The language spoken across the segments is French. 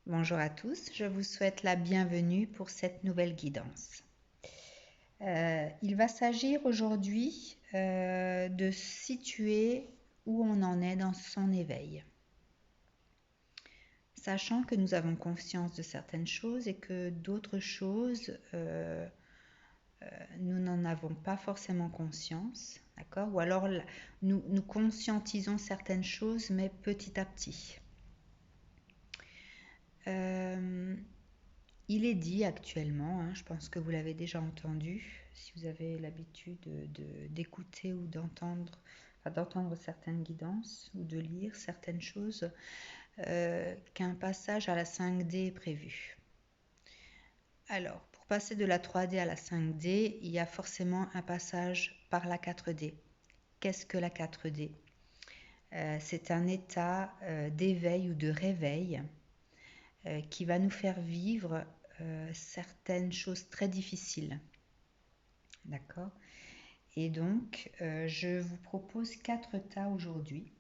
Bonjour à tous, je vous souhaite la bienvenue pour cette nouvelle guidance. Il va s'agir aujourd'hui de situer où on en est dans son éveil. Sachant que nous avons conscience de certaines choses et que d'autres choses, nous n'en avons pas forcément conscience, d'accord? Ou alors nous conscientisons certaines choses, mais petit à petit. Il est dit actuellement, je pense que vous l'avez déjà entendu, si vous avez l'habitude d'écouter ou d'entendre certaines guidances ou de lire certaines choses, qu'un passage à la 5D est prévu. Alors, pour passer de la 3D à la 5D, il y a forcément un passage par la 4D. Qu'est-ce que la 4D? C'est un état d'éveil ou de réveil qui va nous faire vivre certaines choses très difficiles. D'accord? Et donc, je vous propose 4 tas aujourd'hui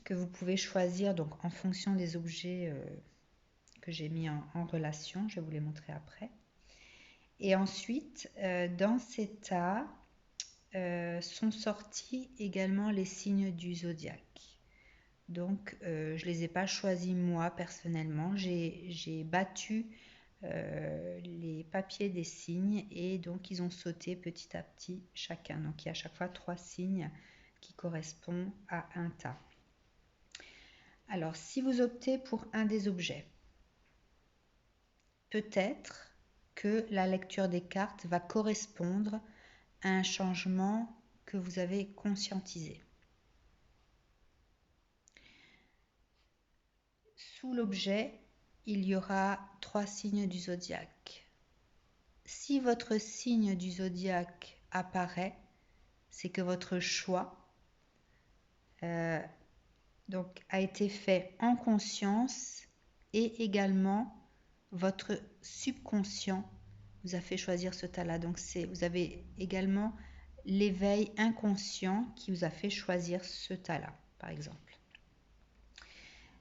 que vous pouvez choisir donc, en fonction des objets que j'ai mis en relation. Je vais vous les montrer après. Et ensuite, dans ces tas sont sortis également les signes du zodiaque. Donc, je ne les ai pas choisis moi personnellement. J'ai battu les papiers des signes et donc ils ont sauté petit à petit chacun. Donc, il y a à chaque fois 3 signes qui correspondent à un tas. Alors, si vous optez pour un des objets, peut-être que la lecture des cartes va correspondre à un changement que vous avez conscientisé. Sous l'objet, il y aura 3 signes du zodiaque. Si votre signe du zodiaque apparaît, c'est que votre choix donc, a été fait en conscience et également votre subconscient vous a fait choisir ce tas-là. Donc, vous avez également l'éveil inconscient qui vous a fait choisir ce tas-là, par exemple.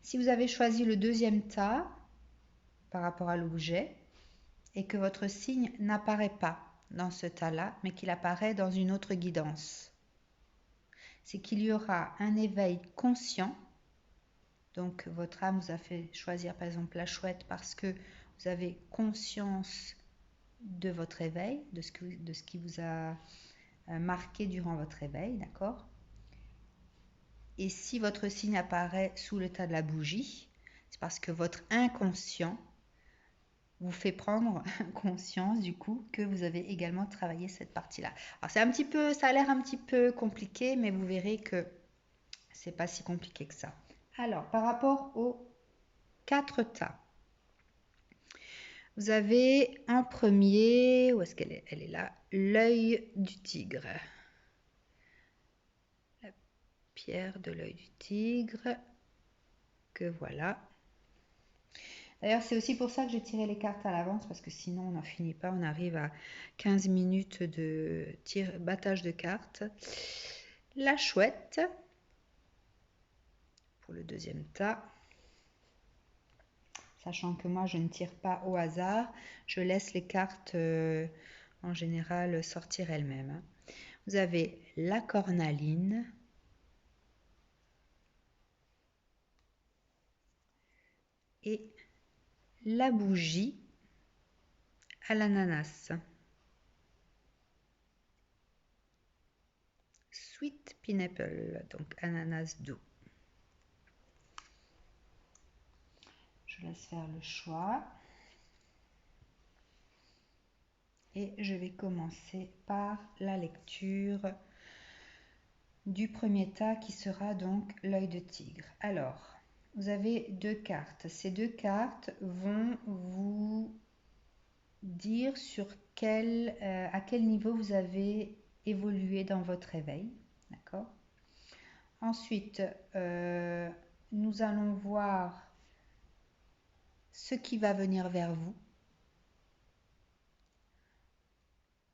Si vous avez choisi le deuxième tas par rapport à l'objet et que votre signe n'apparaît pas dans ce tas-là, mais qu'il apparaît dans une autre guidance, c'est qu'il y aura un éveil conscient. Donc, votre âme vous a fait choisir, par exemple, la chouette parce que vous avez conscience de votre éveil, de ce qui vous a marqué durant votre éveil, d'accord? Et si votre signe apparaît sous le tas de la bougie, c'est parce que votre inconscient vous fait prendre conscience du coup que vous avez également travaillé cette partie-là. Alors ça a l'air un petit peu compliqué, mais vous verrez que c'est pas si compliqué que ça. Alors, par rapport aux 4 tas, vous avez en premier, où est-ce qu'elle est? Elle est là, l'œil du tigre. La pierre de l'œil du tigre, que voilà. D'ailleurs, c'est aussi pour ça que j'ai tiré les cartes à l'avance, parce que sinon on n'en finit pas, on arrive à 15 minutes de battage de cartes. La chouette, pour le deuxième tas. Sachant que moi, je ne tire pas au hasard, je laisse les cartes en général sortir elles-mêmes. Vous avez la cornaline, et la bougie à l'ananas. Sweet pineapple, donc ananas doux. Je laisse faire le choix. Et je vais commencer par la lecture du premier tas qui sera donc l'œil de tigre. Alors, vous avez 2 cartes. Ces 2 cartes vont vous dire à quel niveau vous avez évolué dans votre éveil. D'accord? Ensuite, nous allons voir ce qui va venir vers vous.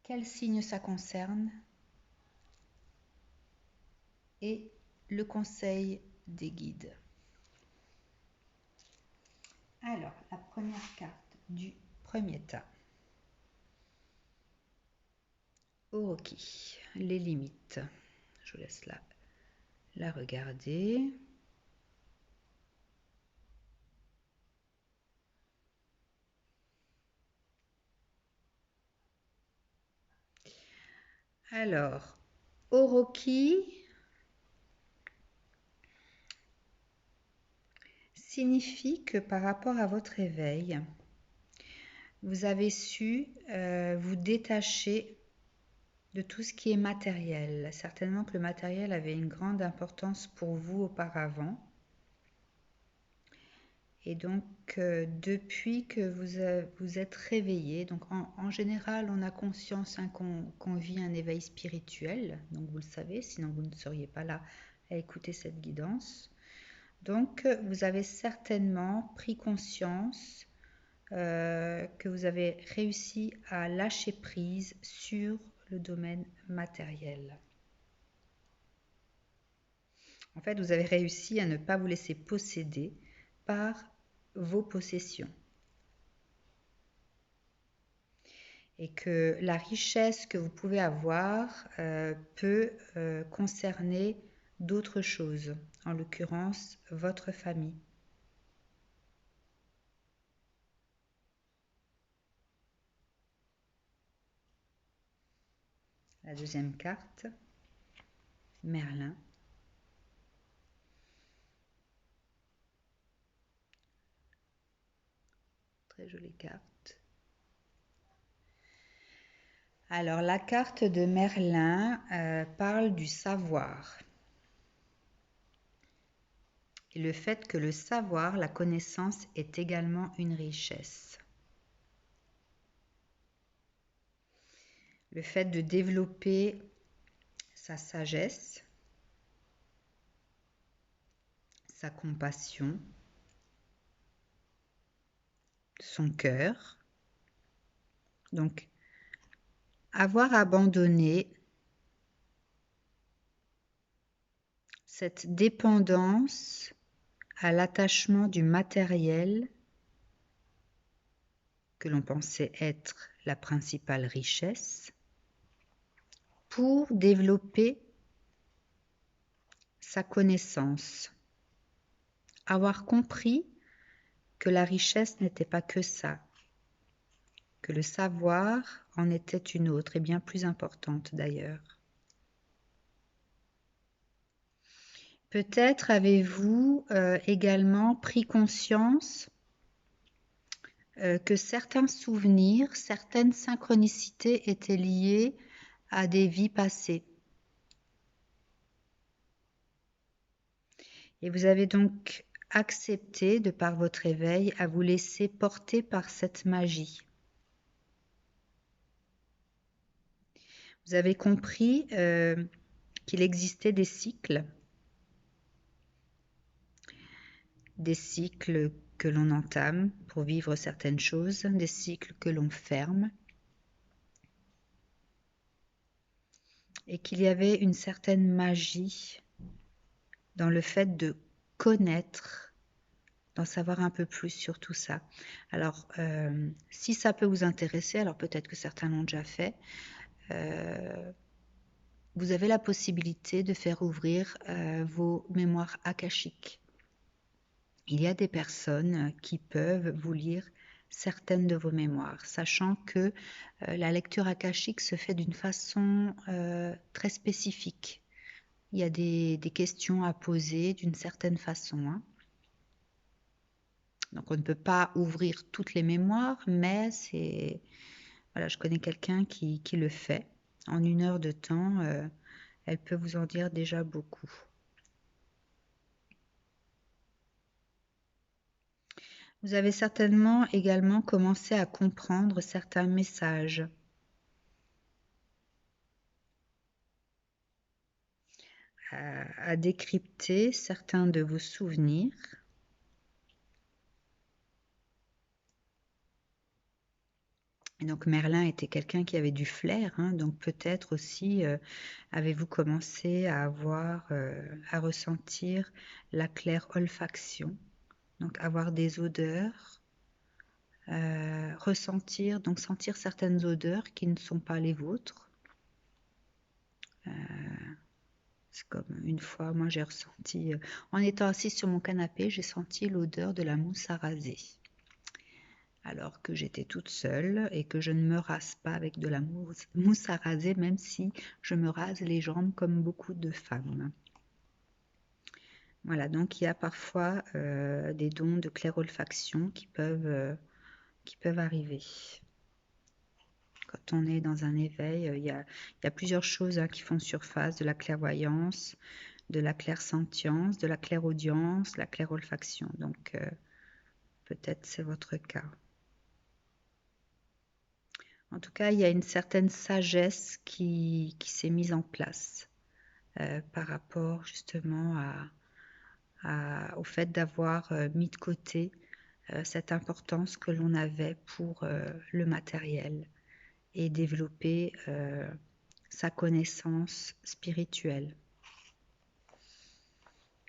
Quel signe ça concerne? Et le conseil des guides. Alors, la première carte du premier tas. Oroki, les limites. Je vous laisse la regarder. Alors, Oroki signifie que par rapport à votre éveil, vous avez su vous détacher de tout ce qui est matériel. Certainement que le matériel avait une grande importance pour vous auparavant. Et donc, depuis que vous êtes réveillé, donc en général, on a conscience qu'on vit un éveil spirituel, donc vous le savez, sinon vous ne seriez pas là à écouter cette guidance. Donc, vous avez certainement pris conscience que vous avez réussi à lâcher prise sur le domaine matériel. En fait, vous avez réussi à ne pas vous laisser posséder par vos possessions. Et que la richesse que vous pouvez avoir peut concerner d'autres choses, en l'occurrence votre famille. La deuxième carte, Merlin. Très jolie carte. Alors, la carte de Merlin parle du savoir. Et le fait que le savoir, la connaissance, est également une richesse. Le fait de développer sa sagesse, sa compassion, son cœur. Donc, avoir abandonné cette dépendance à l'attachement du matériel que l'on pensait être la principale richesse pour développer sa connaissance. Avoir compris que la richesse n'était pas que ça, que le savoir en était une autre et bien plus importante d'ailleurs. Peut-être avez-vous également pris conscience que certains souvenirs, certaines synchronicités étaient liées à des vies passées. Et vous avez donc accepté, de par votre éveil, à vous laisser porter par cette magie. Vous avez compris qu'il existait des cycles que l'on entame pour vivre certaines choses, des cycles que l'on ferme, et qu'il y avait une certaine magie dans le fait de connaître, d'en savoir un peu plus sur tout ça. Alors, si ça peut vous intéresser, alors peut-être que certains l'ont déjà fait, vous avez la possibilité de faire ouvrir vos mémoires akashiques. Il y a des personnes qui peuvent vous lire certaines de vos mémoires, sachant que la lecture akashique se fait d'une façon très spécifique. Il y a des questions à poser d'une certaine façon. Hein. Donc on ne peut pas ouvrir toutes les mémoires, mais c'est... Voilà, je connais quelqu'un qui le fait. En 1 heure de temps, elle peut vous en dire déjà beaucoup. Vous avez certainement également commencé à comprendre certains messages. À décrypter certains de vos souvenirs. Et donc Merlin était quelqu'un qui avait du flair, hein, donc peut-être aussi avez-vous commencé à avoir, à ressentir la claire olfaction Donc avoir des odeurs, ressentir, donc sentir certaines odeurs qui ne sont pas les vôtres. C'est comme une fois, moi j'ai ressenti, en étant assise sur mon canapé, j'ai senti l'odeur de la mousse à raser. Alors que j'étais toute seule et que je ne me rase pas avec de la mousse à raser, même si je me rase les jambes comme beaucoup de femmes. Voilà, donc il y a parfois des dons de clairolfaction qui peuvent arriver. Quand on est dans un éveil, il y a plusieurs choses qui font surface, de la clairvoyance, de la clairsentience, de la clairaudience, la clairolfaction. Donc peut-être c'est votre cas. En tout cas, il y a une certaine sagesse qui s'est mise en place par rapport justement au fait d'avoir mis de côté cette importance que l'on avait pour le matériel et développer sa connaissance spirituelle.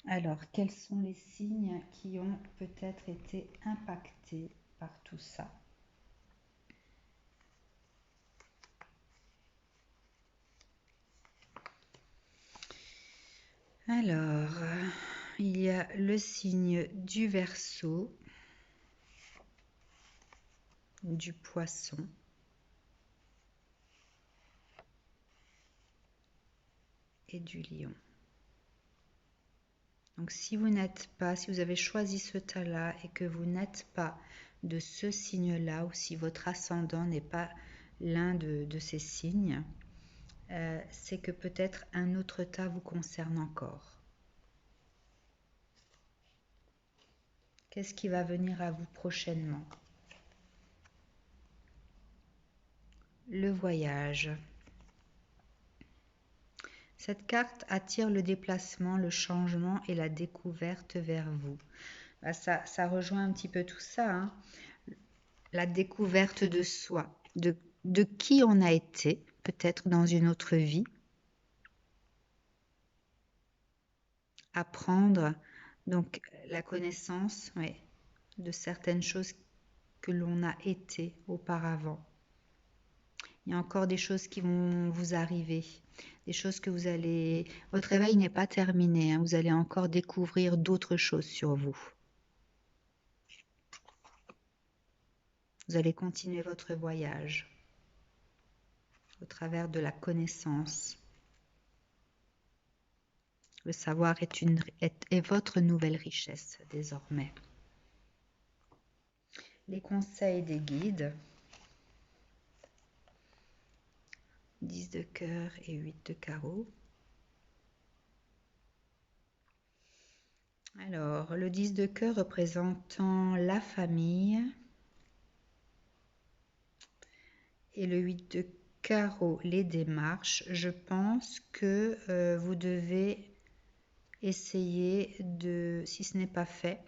Alors, quels sont les signes qui ont peut-être été impactés par tout ça? Alors, il y a le signe du Verseau, du Poisson, et du Lion. Donc si vous n'êtes pas, si vous avez choisi ce tas-là et que vous n'êtes pas de ce signe-là, ou si votre ascendant n'est pas l'un de ces signes, c'est que peut-être un autre tas vous concerne encore. Qu'est-ce qui va venir à vous prochainement? Le voyage. Cette carte attire le déplacement, le changement et la découverte vers vous. Ça rejoint un petit peu tout ça, hein. La découverte de soi, de qui on a été, peut-être dans une autre vie. Apprendre, donc la connaissance, oui, de certaines choses que l'on a été auparavant. Il y a encore des choses qui vont vous arriver, des choses que vous allez... Votre réveil n'est pas terminé, hein, vous allez encore découvrir d'autres choses sur vous. Vous allez continuer votre voyage au travers de la connaissance. Le savoir est votre nouvelle richesse désormais. Les conseils des guides. 10 de cœur et 8 de carreau. Alors, le 10 de cœur représentant la famille et le 8 de carreau, les démarches. Je pense que vous devez essayer de, si ce n'est pas fait,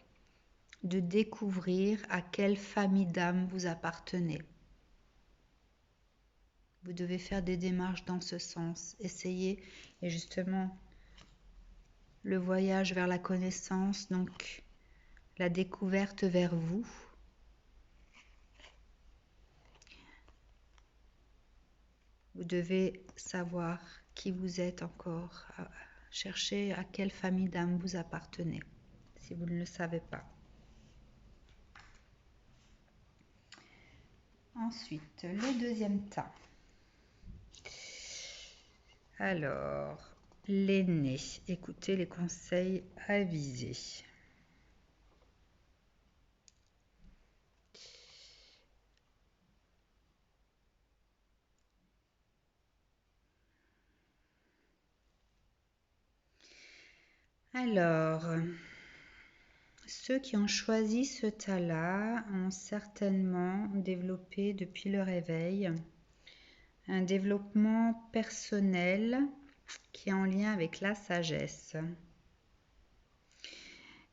de découvrir à quelle famille d'âmes vous appartenez. Vous devez faire des démarches dans ce sens. Essayez, et justement, le voyage vers la connaissance, donc la découverte vers vous. Vous devez savoir qui vous êtes encore, chercher à quelle famille d'âmes vous appartenez, si vous ne le savez pas. Ensuite, le deuxième tas. Alors, l'aîné, écoutez les conseils avisés. Alors, ceux qui ont choisi ce tas-là ont certainement développé depuis le réveil un développement personnel qui est en lien avec la sagesse.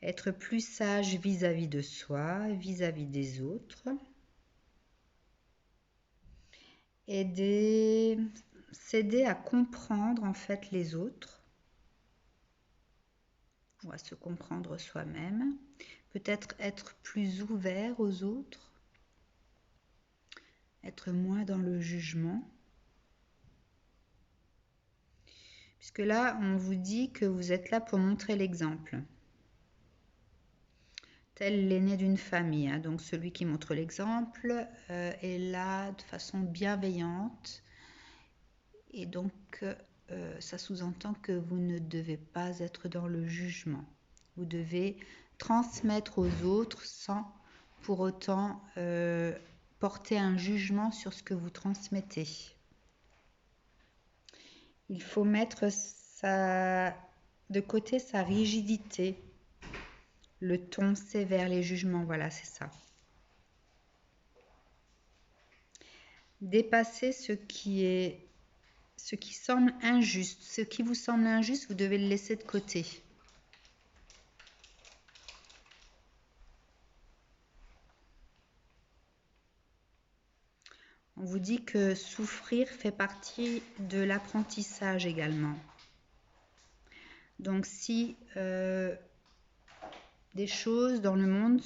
Être plus sage vis-à-vis de soi, vis-à-vis des autres. S'aider à comprendre en fait les autres ou à se comprendre soi-même, peut-être être plus ouvert aux autres, être moins dans le jugement. Puisque là, on vous dit que vous êtes là pour montrer l'exemple. Tel l'aîné d'une famille, hein. Donc celui qui montre l'exemple est là de façon bienveillante. Et donc, ça sous-entend que vous ne devez pas être dans le jugement. Vous devez transmettre aux autres sans pour autant porter un jugement sur ce que vous transmettez. Il faut mettre de côté sa rigidité, le ton sévère, les jugements, voilà, c'est ça. Dépasser ce qui semble injuste. Ce qui vous semble injuste, vous devez le laisser de côté. On vous dit que souffrir fait partie de l'apprentissage également. Donc si des choses dans le monde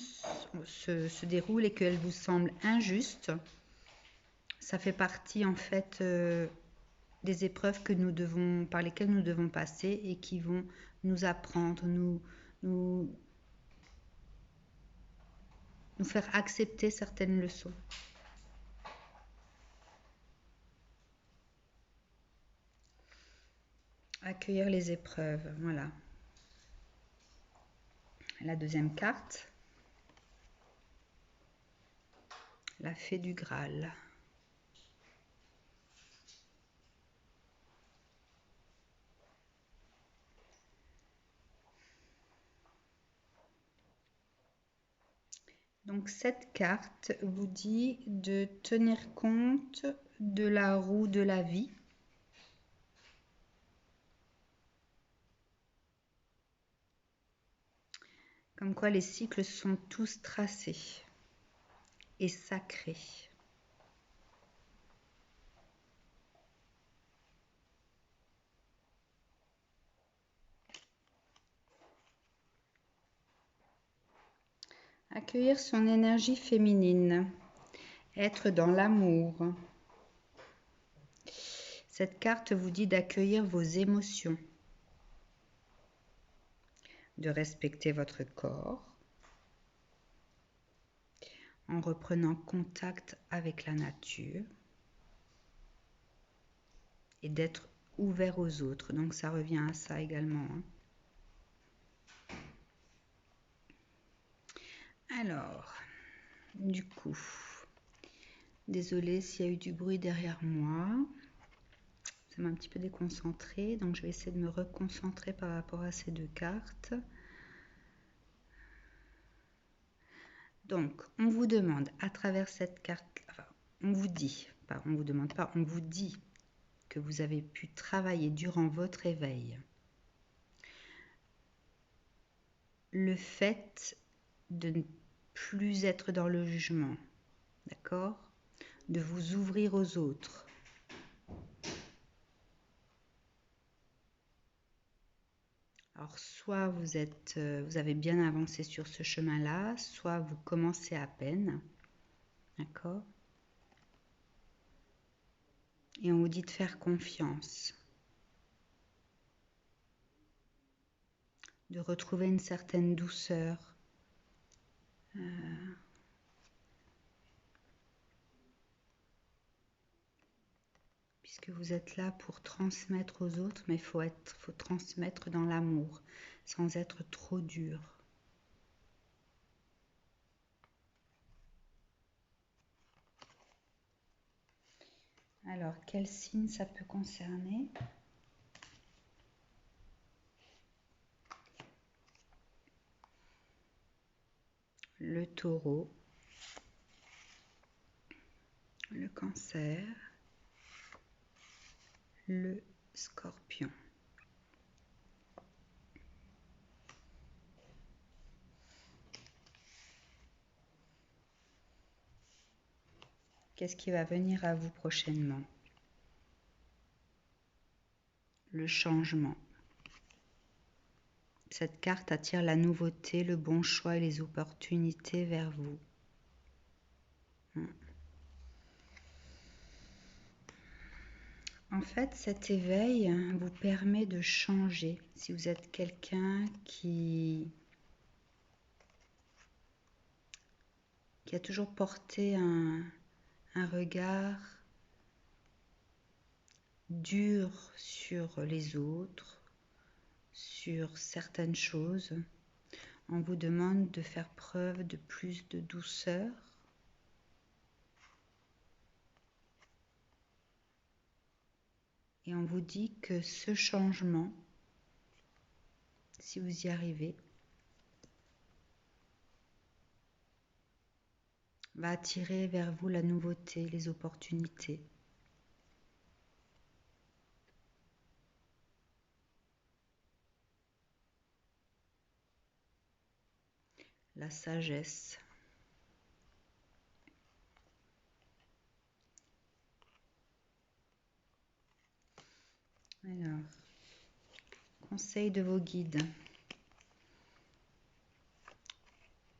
se déroulent et qu'elles vous semblent injustes, ça fait partie en fait des épreuves par lesquelles nous devons passer et qui vont nous apprendre, nous faire accepter certaines leçons. Accueillir les épreuves, voilà. La deuxième carte, la fée du Graal. Donc cette carte vous dit de tenir compte de la roue de la vie. Comme quoi les cycles sont tous tracés et sacrés. Accueillir son énergie féminine, être dans l'amour. Cette carte vous dit d'accueillir vos émotions, de respecter votre corps, en reprenant contact avec la nature et d'être ouvert aux autres. Donc ça revient à ça également. Alors, du coup, désolée s'il y a eu du bruit derrière moi. Ça m'a un petit peu déconcentrée, donc je vais essayer de me reconcentrer par rapport à ces deux cartes. Donc, on vous demande à travers cette carte, enfin, on vous dit que vous avez pu travailler durant votre éveil le fait de ne plus être dans le jugement, d'accord? De vous ouvrir aux autres. Alors, soit vous avez bien avancé sur ce chemin-là, soit vous commencez à peine, d'accord? Et on vous dit de faire confiance, de retrouver une certaine douceur. Puisque vous êtes là pour transmettre aux autres, mais il faut transmettre dans l'amour, sans être trop dur. Alors, quel signe ça peut concerner ? Le taureau, le cancer, le scorpion. Qu'est-ce qui va venir à vous prochainement ? Le changement. cette carte attire la nouveauté, le bon choix et les opportunités vers vous. En fait, cet éveil vous permet de changer. Si vous êtes quelqu'un qui a toujours porté un regard dur sur les autres, sur certaines choses, on vous demande de faire preuve de plus de douceur. Et on vous dit que ce changement, si vous y arrivez, va attirer vers vous la nouveauté, les opportunités. La sagesse. Alors, conseil de vos guides.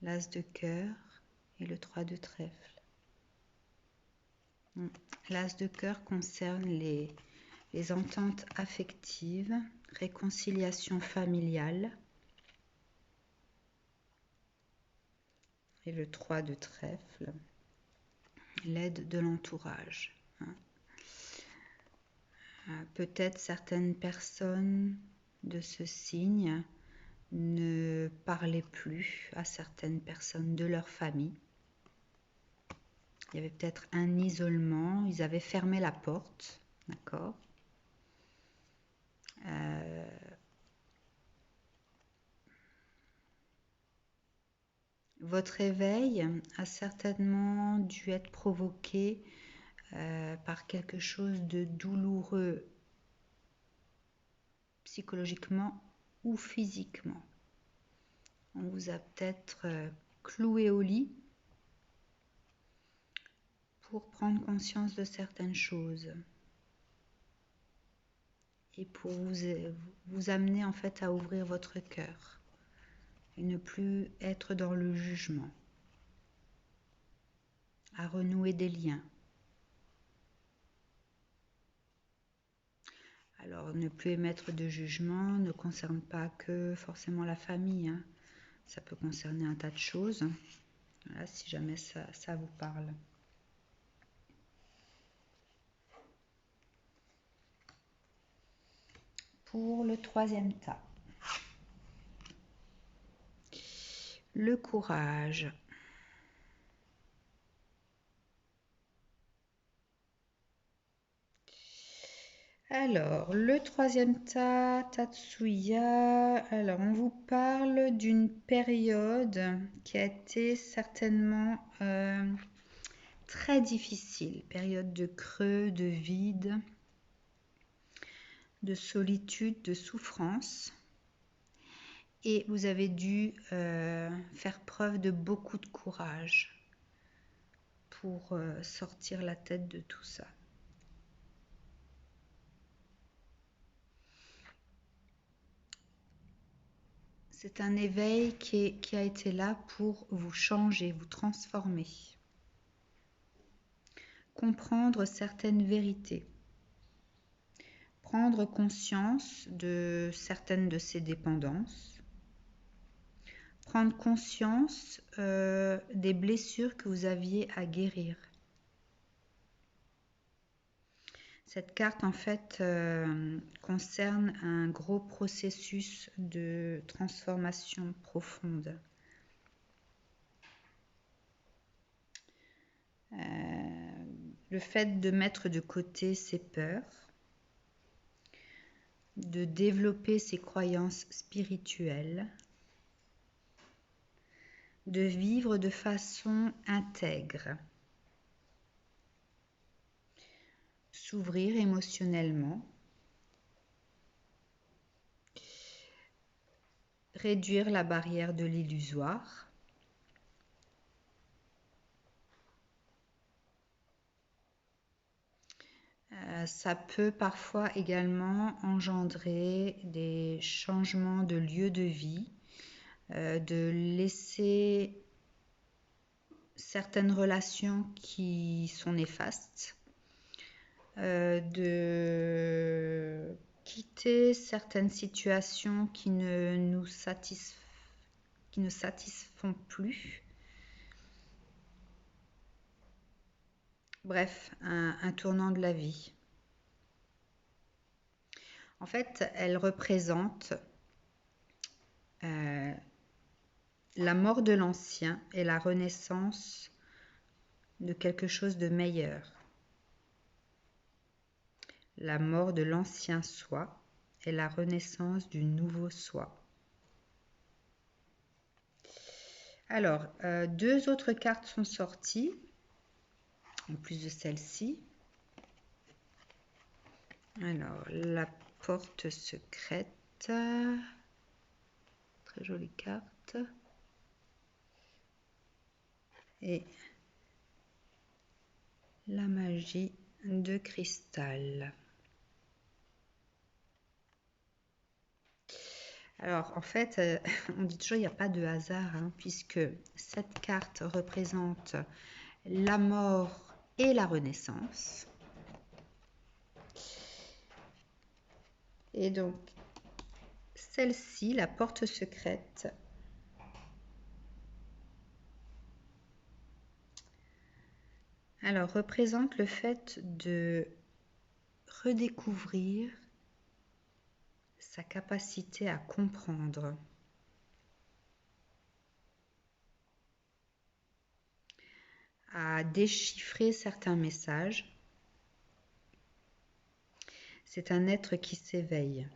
L'as de cœur et le 3 de trèfle. L'as de cœur concerne les ententes affectives, réconciliation familiale. Et le 3 de trèfle, l'aide de l'entourage. Peut-être certaines personnes de ce signe ne parlaient plus à certaines personnes de leur famille. Il y avait peut-être un isolement, ils avaient fermé la porte, d'accord ? Votre éveil a certainement dû être provoqué par quelque chose de douloureux psychologiquement ou physiquement. On vous a peut-être cloué au lit pour prendre conscience de certaines choses et pour vous amener en fait à ouvrir votre cœur et ne plus être dans le jugement, à renouer des liens. Alors, ne plus émettre de jugement ne concerne pas que forcément la famille, hein. Ça peut concerner un tas de choses. Voilà, si jamais ça vous parle. Pour le 3e tas, le courage. Alors, le 3e tas, Tatsuya, alors on vous parle d'une période qui a été certainement très difficile, période de creux, de vide, de solitude, de souffrance. Et vous avez dû faire preuve de beaucoup de courage pour sortir la tête de tout ça. C'est un éveil qui a été là pour vous changer, vous transformer. Comprendre certaines vérités. Prendre conscience de certaines de ces dépendances. Prendre conscience des blessures que vous aviez à guérir. Cette carte, en fait, concerne un gros processus de transformation profonde. Le fait de mettre de côté ses peurs, de développer ses croyances spirituelles, de vivre de façon intègre, s'ouvrir émotionnellement, réduire la barrière de l'illusoire, Ça peut parfois également engendrer des changements de lieu de vie, de laisser certaines relations qui sont néfastes, de quitter certaines situations qui ne nous satisfont plus. Bref, un tournant de la vie. En fait, elle représente la mort de l'ancien et la renaissance de quelque chose de meilleur. La mort de l'ancien soi et la renaissance du nouveau soi. Alors, deux autres cartes sont sorties, en plus de celle-ci. Alors, la porte secrète. Très jolie carte. Et la magie de cristal. Alors, en fait, on dit toujours qu'il n'y a pas de hasard, hein, puisque cette carte représente la mort et la renaissance. Et donc, celle-ci, la porte secrète, alors représente le fait de redécouvrir sa capacité à comprendre, à déchiffrer certains messages. C'est un être qui s'éveille.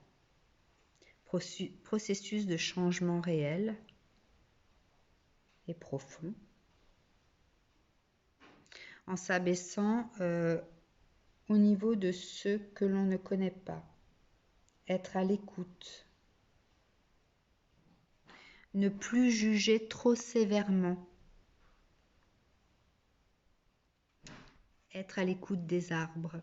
Processus de changement réel et profond. En s'abaissant au niveau de ceux que l'on ne connaît pas. Être à l'écoute. Ne plus juger trop sévèrement. Être à l'écoute des arbres.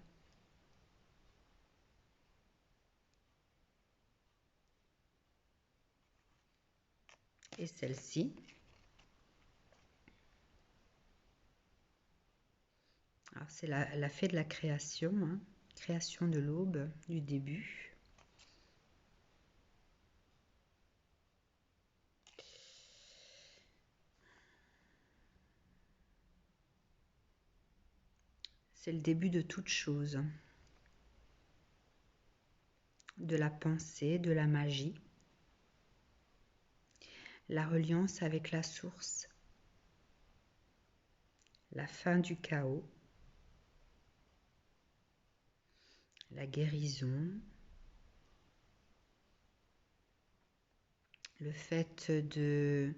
Et celle-ci. Alors c'est la fée de la création, hein. Création de l'aube, du début. C'est le début de toute chose. De la pensée, de la magie. La reliance avec la source. La fin du chaos. La guérison. Le fait de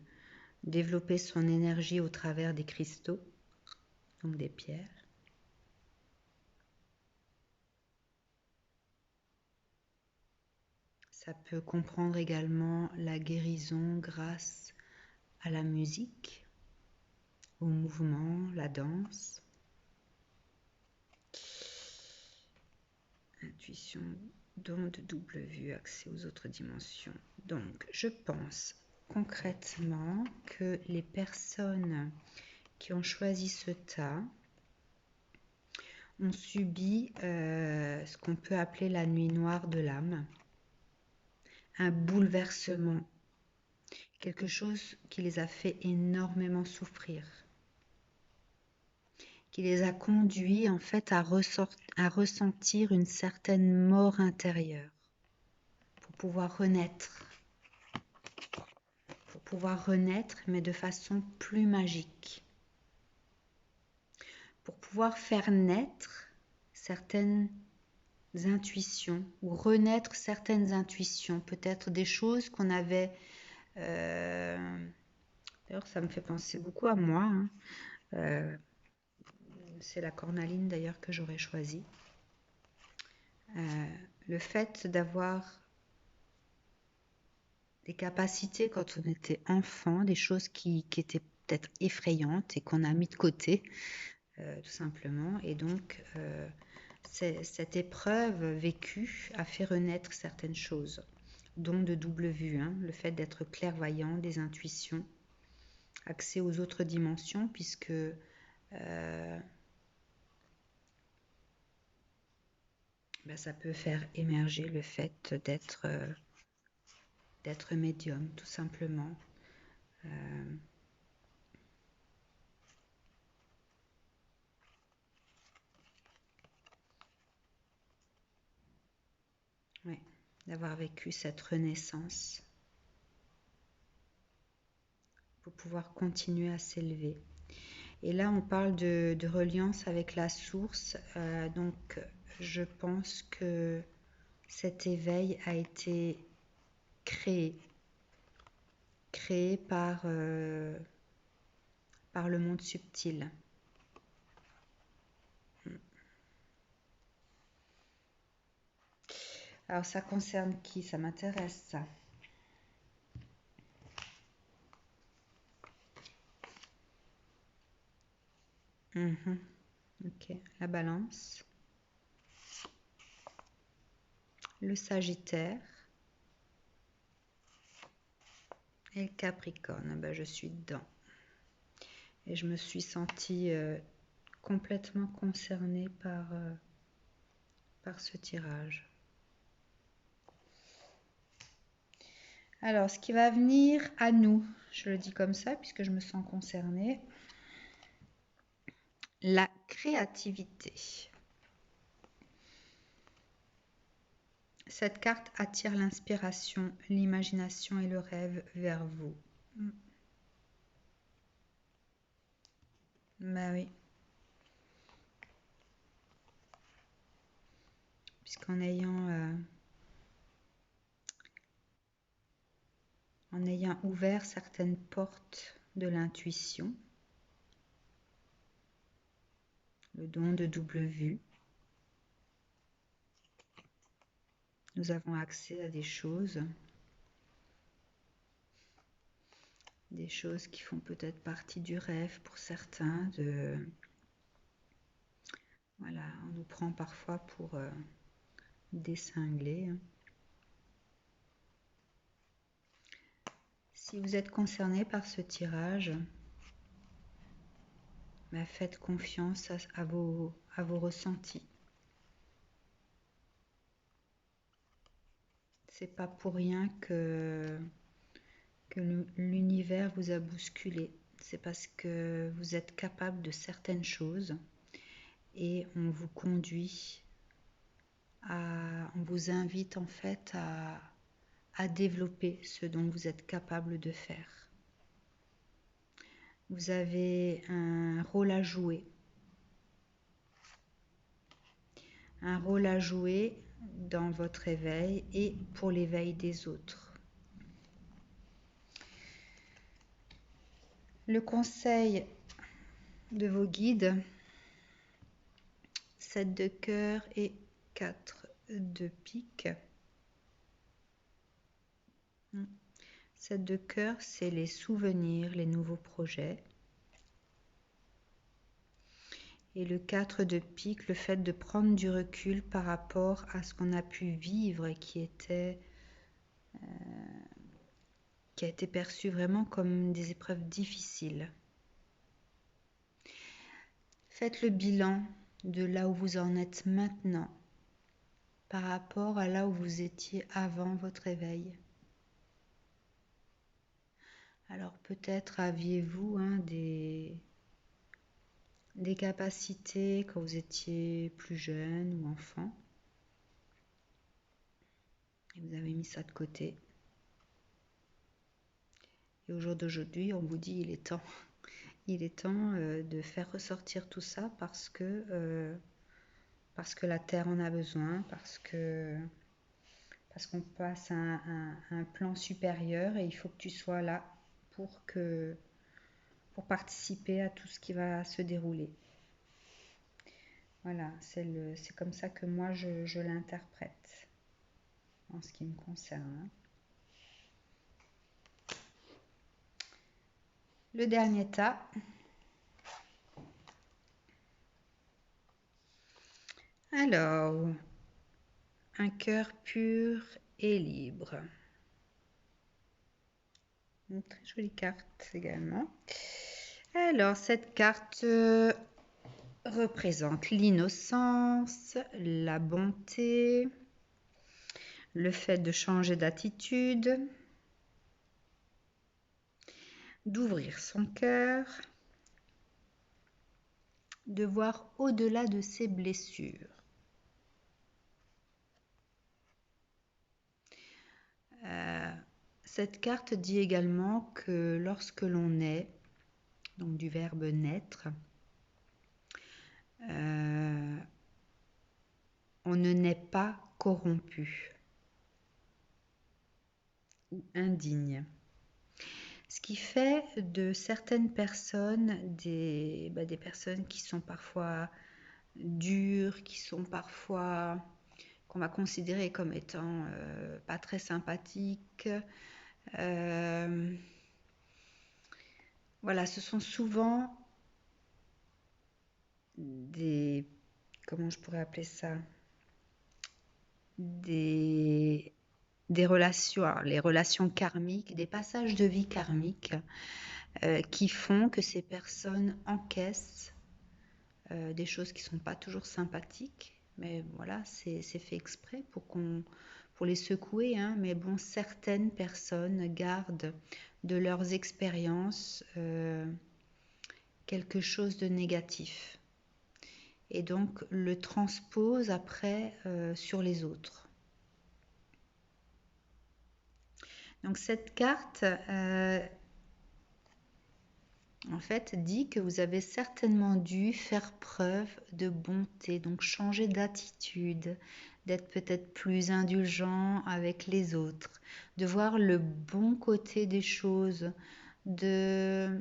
développer son énergie au travers des cristaux, donc des pierres. Ça peut comprendre également la guérison grâce à la musique, au mouvement, la danse. Intuition, don de double vue, accès aux autres dimensions. Donc, je pense concrètement que les personnes qui ont choisi ce tas ont subi ce qu'on peut appeler la nuit noire de l'âme, un bouleversement, quelque chose qui les a fait énormément souffrir, qui les a conduits en fait à ressentir une certaine mort intérieure pour pouvoir renaître, mais de façon plus magique, pour pouvoir faire naître certaines intuitions ou renaître certaines intuitions, peut-être des choses qu'on avait. D'ailleurs, ça me fait penser beaucoup à moi. Hein. C'est la cornaline d'ailleurs que j'aurais choisi. Le fait d'avoir des capacités quand on était enfant, des choses qui étaient peut-être effrayantes et qu'on a mis de côté, tout simplement. Et donc, cette épreuve vécue a fait renaître certaines choses, dont de double vue, hein, le fait d'être clairvoyant, des intuitions, accès aux autres dimensions, puisque ça peut faire émerger le fait d'être médium, tout simplement. Oui, d'avoir vécu cette renaissance pour pouvoir continuer à s'élever. Et là, on parle de reliance avec la source. Donc, je pense que cet éveil a été créé par le monde subtil. Alors, ça concerne qui? Ça m'intéresse, ça. Ok, la balance. Le Sagittaire. Et le Capricorne. Je suis dedans. Et je me suis sentie complètement concernée par ce tirage. Alors, ce qui va venir à nous, je le dis comme ça puisque je me sens concernée, la créativité. Cette carte attire l'inspiration, l'imagination et le rêve vers vous. Oui. Puisqu'en ayant ouvert certaines portes de l'intuition, le don de double vue, nous avons accès à des choses qui font peut-être partie du rêve pour certains. Voilà, on nous prend parfois pour des cinglés. Si vous êtes concerné par ce tirage, faites confiance à vos ressentis. C'est pas pour rien que l'univers vous a bousculé. C'est parce que vous êtes capable de certaines choses et on vous conduit on vous invite en fait à développer ce dont vous êtes capable de faire. Vous avez un rôle à jouer. Un rôle à jouer dans votre éveil et pour l'éveil des autres. Le conseil de vos guides, 7 de cœur et 4 de pique. 7 de cœur, c'est les souvenirs, les nouveaux projets. Et le 4 de pique, le fait de prendre du recul par rapport à ce qu'on a pu vivre et qui a été perçu vraiment comme des épreuves difficiles. Faites le bilan de là où vous en êtes maintenant par rapport à là où vous étiez avant votre éveil. Alors peut-être aviez-vous des capacités quand vous étiez plus jeune ou enfant et vous avez mis ça de côté. Et au jour d'aujourd'hui, on vous dit il est temps de faire ressortir tout ça parce que la Terre en a besoin, parce qu'on passe à un plan supérieur et il faut que tu sois là pour participer à tout ce qui va se dérouler. Voilà, c'est comme ça que moi je l'interprète en ce qui me concerne. Le dernier tas. Alors, un cœur pur et libre. Une très jolie carte également. Alors, cette carte représente l'innocence, la bonté, le fait de changer d'attitude, d'ouvrir son cœur, de voir au-delà de ses blessures. Cette carte dit également que lorsque l'on naît, donc du verbe naître, on ne naît pas corrompu ou indigne. Ce qui fait de certaines personnes des personnes qui sont parfois dures, qui sont parfois qu'on va considérer comme étant pas très sympathiques. Voilà, ce sont souvent des, comment je pourrais appeler ça, des relations, alors les relations karmiques, des passages de vie karmiques qui font que ces personnes encaissent des choses qui ne sont pas toujours sympathiques, mais voilà, c'est fait exprès pour les secouer, hein, mais bon, certaines personnes gardent de leurs expériences quelque chose de négatif et donc le transpose après sur les autres. Donc cette carte en fait dit que vous avez certainement dû faire preuve de bonté, donc changer d'attitude, d'être peut-être plus indulgent avec les autres, de voir le bon côté des choses, de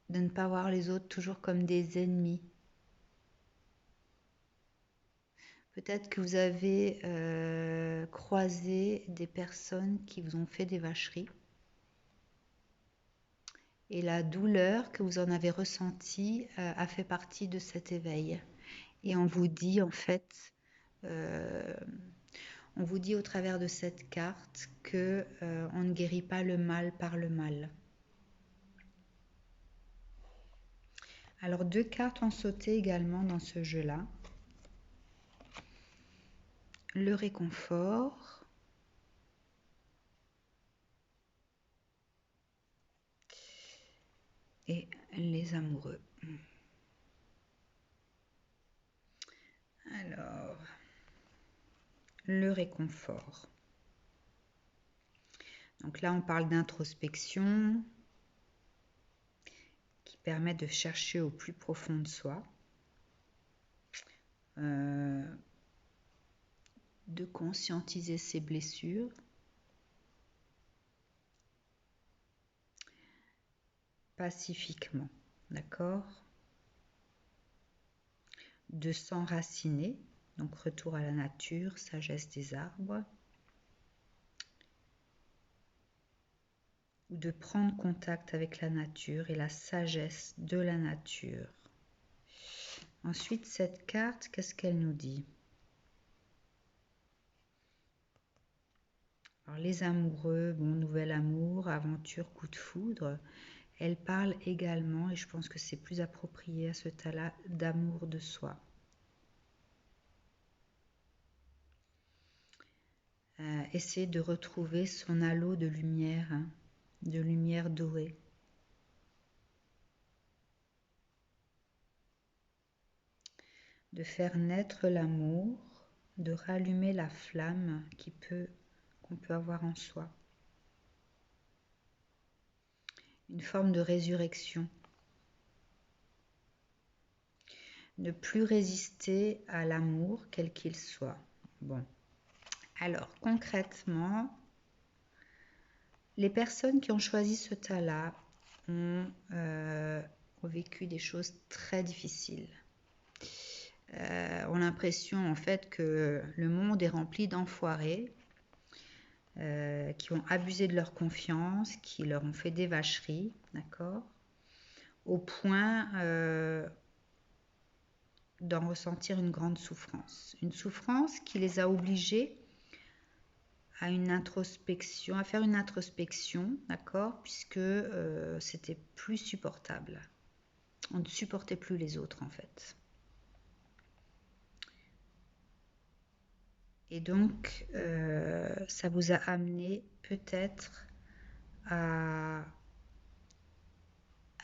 ne pas voir les autres toujours comme des ennemis. Peut-être que vous avez croisé des personnes qui vous ont fait des vacheries. Et la douleur que vous en avez ressentie a fait partie de cet éveil. Et on vous dit en fait, on vous dit au travers de cette carte que on ne guérit pas le mal par le mal. Alors 2 cartes ont sauté également dans ce jeu-là. Le réconfort et les amoureux. Alors, le réconfort. Donc là, on parle d'introspection qui permet de chercher au plus profond de soi, de conscientiser ses blessures, pacifiquement, d'accord? De s'enraciner, donc retour à la nature, sagesse des arbres, ou de prendre contact avec la nature et la sagesse de la nature. Ensuite, cette carte, qu'est-ce qu'elle nous dit? Alors, les amoureux, bon, nouvel amour, aventure, coup de foudre. Elle parle également, et je pense que c'est plus approprié à ce tas-là, d'amour de soi. Essayer de retrouver son halo de lumière, hein, de lumière dorée. De faire naître l'amour, de rallumer la flamme qu'on peut avoir en soi. Une forme de résurrection. Ne plus résister à l'amour, quel qu'il soit. Bon. Alors, concrètement, les personnes qui ont choisi ce tas-là ont vécu des choses très difficiles. Ont l'impression en fait que le monde est rempli d'enfoirés qui ont abusé de leur confiance, qui leur ont fait des vacheries, d'accord, au point d'en ressentir une grande souffrance. Une souffrance qui les a obligés à une introspection, à faire une introspection, d'accord, puisque c'était plus supportable. On ne supportait plus les autres en fait. Et donc, ça vous a amené peut-être à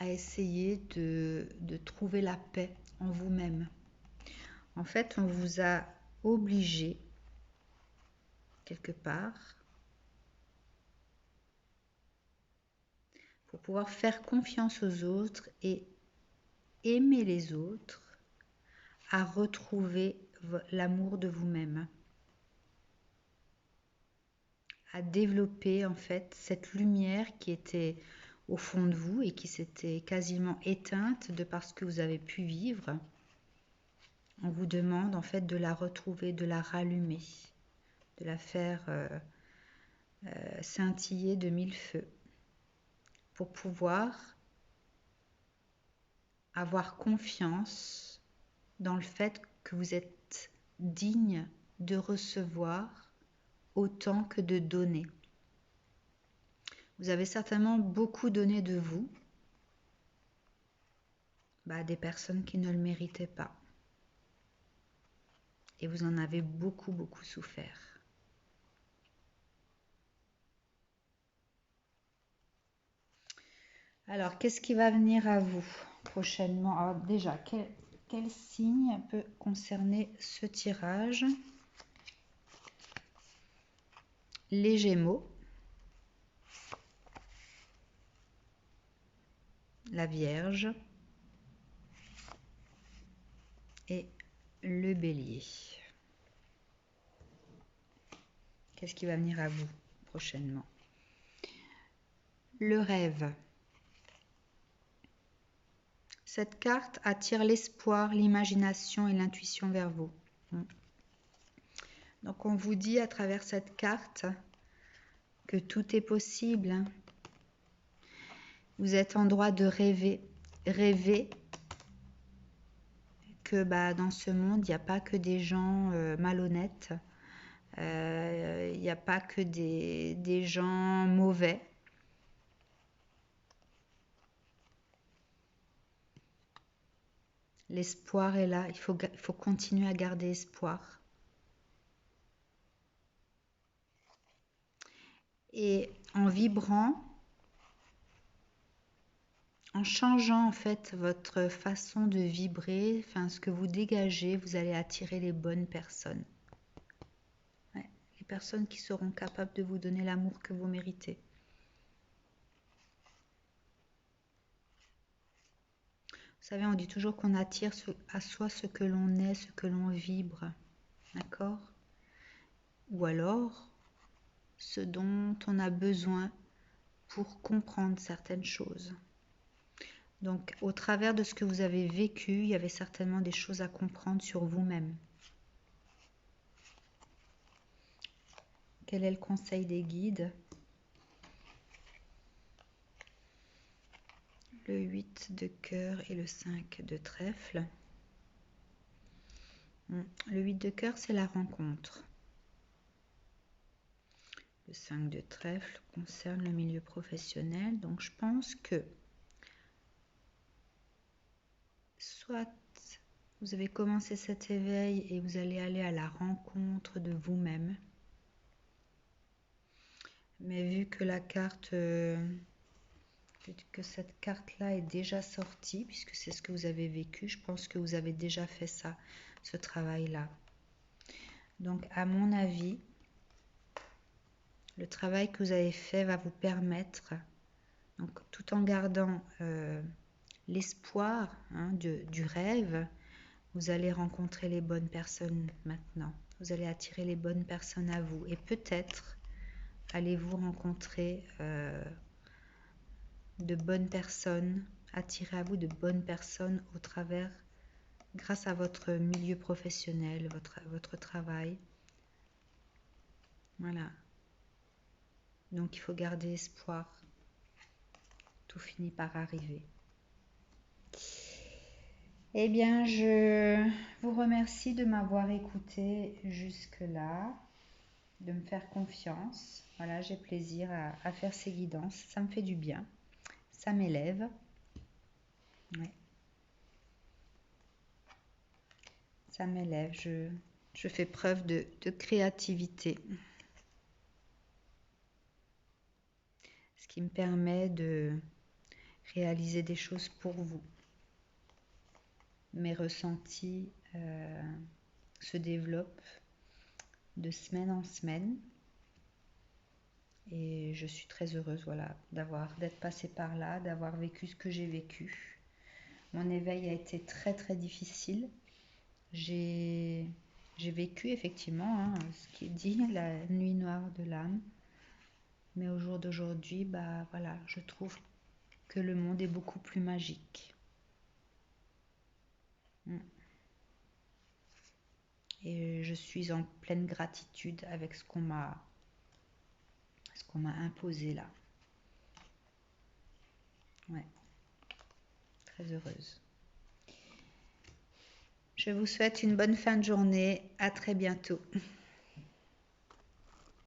essayer de trouver la paix en vous-même. En fait, on vous a obligé, quelque part, pour pouvoir faire confiance aux autres et aimer les autres, à retrouver l'amour de vous-même, à développer en fait cette lumière qui était au fond de vous et qui s'était quasiment éteinte de par ce que vous avez pu vivre. On vous demande en fait de la retrouver, de la rallumer, de la faire scintiller de mille feux pour pouvoir avoir confiance dans le fait que vous êtes digne de recevoir autant que de donner. Vous avez certainement beaucoup donné de vous à des personnes qui ne le méritaient pas. Et vous en avez beaucoup, beaucoup souffert. Alors, qu'est-ce qui va venir à vous prochainement? Alors déjà, quel signe peut concerner ce tirage? Les Gémeaux, la Vierge et le Bélier. Qu'est-ce qui va venir à vous prochainement? Le rêve. Cette carte attire l'espoir, l'imagination et l'intuition vers vous. Donc on vous dit à travers cette carte que tout est possible. Vous êtes en droit de rêver. Rêver que dans ce monde, il n'y a pas que des gens malhonnêtes. Il n'y a pas que des gens mauvais. L'espoir est là. Il faut continuer à garder espoir. Et en vibrant, en changeant en fait votre façon de vibrer, ce que vous dégagez, vous allez attirer les bonnes personnes. Ouais, les personnes qui seront capables de vous donner l'amour que vous méritez. Vous savez, on dit toujours qu'on attire à soi ce que l'on est, ce que l'on vibre. D'accord? Ou alors, ce dont on a besoin pour comprendre certaines choses. Donc, au travers de ce que vous avez vécu, il y avait certainement des choses à comprendre sur vous-même. Quel est le conseil des guides? Le 8 de cœur et le 5 de trèfle. Le 8 de cœur, c'est la rencontre. Le 5 de trèfle concerne le milieu professionnel. Donc, je pense que soit vous avez commencé cet éveil et vous allez aller à la rencontre de vous-même. Mais vu que la carte, que cette carte-là est déjà sortie, puisque c'est ce que vous avez vécu, je pense que vous avez déjà fait ça, ce travail-là. Donc, à mon avis, le travail que vous avez fait va vous permettre, donc, tout en gardant l'espoir du rêve, vous allez rencontrer les bonnes personnes maintenant. Vous allez attirer les bonnes personnes à vous. Et peut-être allez-vous rencontrer de bonnes personnes, attirer à vous de bonnes personnes au travers, grâce à votre milieu professionnel, votre travail. Voilà. Donc il faut garder espoir. Tout finit par arriver. Eh bien, je vous remercie de m'avoir écouté jusque-là, de me faire confiance. Voilà, j'ai plaisir à faire ces guidances. Ça me fait du bien. Ça m'élève. Ouais, ça m'élève. Je fais preuve de créativité, ce qui me permet de réaliser des choses pour vous. Mes ressentis se développent de semaine en semaine et je suis très heureuse, voilà, d'être passée par là, d'avoir vécu ce que j'ai vécu. Mon éveil a été très très difficile. J'ai vécu effectivement ce qui est dit, la nuit noire de l'âme. Mais au jour d'aujourd'hui, bah voilà, je trouve que le monde est beaucoup plus magique. Mm. Et je suis en pleine gratitude avec ce qu'on m'a imposé là. Ouais, très heureuse. Je vous souhaite une bonne fin de journée. À très bientôt.